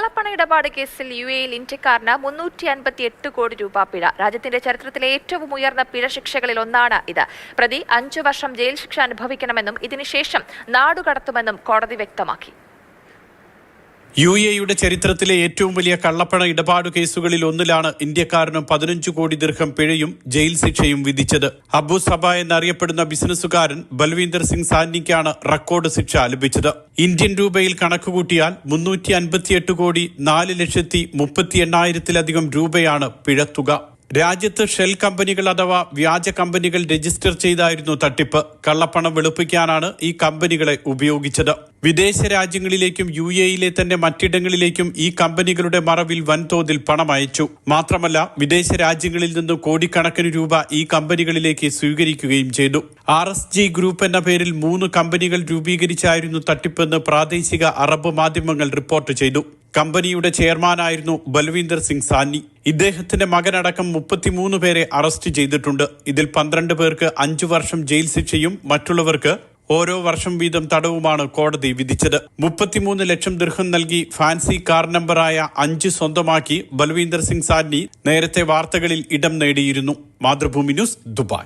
കള്ളപ്പണ ഇടപാട് കേസിൽ യുഎഇയിൽ ഇന്ത്യക്കാരന് 358 കോടി രൂപ പിഴ. രാജ്യത്തിന്റെ ചരിത്രത്തിലെ ഏറ്റവും ഉയർന്ന പിഴ ശിക്ഷകളിൽ ഒന്നാണ് ഇത്. പ്രതി 5 വർഷം ജയിൽ ശിക്ഷ അനുഭവിക്കണമെന്നും ഇതിനുശേഷം നാടുകടത്തുമെന്നും കോടതി വ്യക്തമാക്കി. യുഎഇയുടെ ചരിത്രത്തിലെ ഏറ്റവും വലിയ കള്ളപ്പണ ഇടപാടു കേസുകളിൽ ഒന്നിലാണ് ഇന്ത്യക്കാരനും 15 കോടി ദിർഹം പിഴയും ജയിൽ ശിക്ഷയും വിധിച്ചത്. അബു സബ എന്നറിയപ്പെടുന്ന ബിസിനസ്സുകാരൻ ബൽവീന്ദർ സിംഗ് സാഹ്നിക്കാണ് റെക്കോർഡ് ശിക്ഷ ലഭിച്ചത്. ഇന്ത്യൻ രൂപയിൽ കണക്കുകൂട്ടിയാൽ 358 കോടി 4,38,000-ലധികം രൂപയാണ് പിഴത്തുക. രാജ്യത്ത് ഷെൽ കമ്പനികൾ അഥവാ വ്യാജ കമ്പനികൾ രജിസ്റ്റർ ചെയ്തായിരുന്നു തട്ടിപ്പ്. കള്ളപ്പണം വെളുപ്പിക്കാനാണ് ഈ കമ്പനികളെ ഉപയോഗിച്ചത്. വിദേശ രാജ്യങ്ങളിലേക്കും യുഎഇയിലെ തന്നെ മറ്റിടങ്ങളിലേക്കും ഈ കമ്പനികളുടെ മറവിൽ വൻതോതിൽ പണം അയച്ചു. മാത്രമല്ല, വിദേശ രാജ്യങ്ങളിൽ നിന്നും കോടിക്കണക്കിന് രൂപ ഈ കമ്പനികളിലേക്ക് സ്വീകരിക്കുകയും ചെയ്തു. RSG ഗ്രൂപ്പ് എന്ന പേരിൽ 3 കമ്പനികൾ രൂപീകരിച്ചായിരുന്നു തട്ടിപ്പെന്ന് പ്രാദേശിക അറബ് മാധ്യമങ്ങൾ റിപ്പോർട്ട് ചെയ്തു. കമ്പനിയുടെ ചെയർമാനായിരുന്നു ബൽവീന്ദർ സിംഗ് സാഹ്നി. ഇദ്ദേഹത്തിന്റെ മകനടക്കം 33 പേരെ അറസ്റ്റ് ചെയ്തിട്ടുണ്ട്. ഇതിൽ 12 പേർക്ക് 5 വർഷം ജയിൽ ശിക്ഷയും മറ്റുള്ളവർക്ക് ഓരോ വർഷം വീതം തടവുമാണ് കോടതി വിധിച്ചത്. 33 ലക്ഷം ദിർഹം നൽകി ഫാൻസി കാർ നമ്പറായ 5 സ്വന്തമാക്കി ബൽവീന്ദർ സിംഗ് സാഹ്നി നേരത്തെ വാർത്തകളിൽ ഇടം നേടിയിരുന്നു. Mathrubhumi news, Dubai.